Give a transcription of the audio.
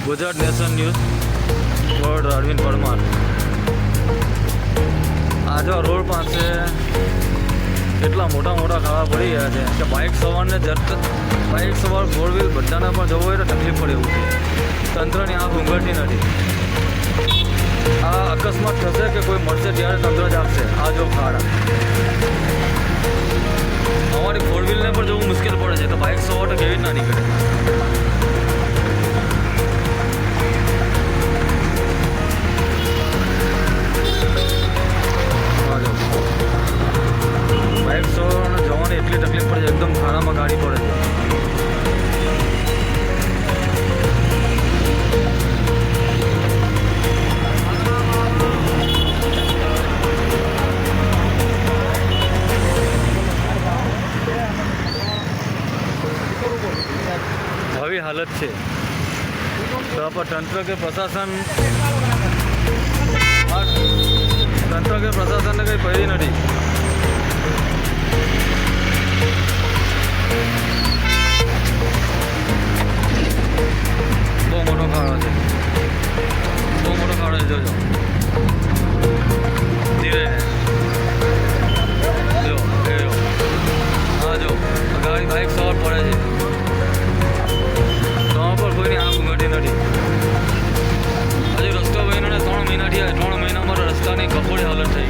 Gujarat nation news world Arvind Parmar. આજે road પાસે એટલા મોટા ખાડા પડી ગયા છે કે બાઇક સવાર ફોર વ્હીલ બધાને પણ જવું હોય તો તકલીફ પડે એવું છે. તંત્રની આંખ ઊંઘાડતી નથી. આ અકસ્માત થશે કે કોઈ મળશે ત્યારે તંત્ર જાગશે. આ જો ખાડા અમારી ફોર વ્હીલને પણ જવું મુશ્કેલ પડે છે તો બાઇક સવાર તો કેવી રીતના નીકળે. બાઇક સવારને જવાની એટલી તકલીફ પડે છે, એકદમ ખાડામાં ગાડી પડે છે. આવી હાલત છે તો આપણે તંત્ર કે પ્રશાસનને કંઈ પડી નથી. બહુ મોટો ખાડો છે, જોજો ધીરે જો હા જો ગાડી બાઇક સવાર પડે છે તો પર કોઈની આંખ ઊંઘાતી નથી. હજુ રસ્તો બન્યો ને 3 મહિના થયા. 3 મહિનામાં રસ્તાની કફોડી હાલત થઈ.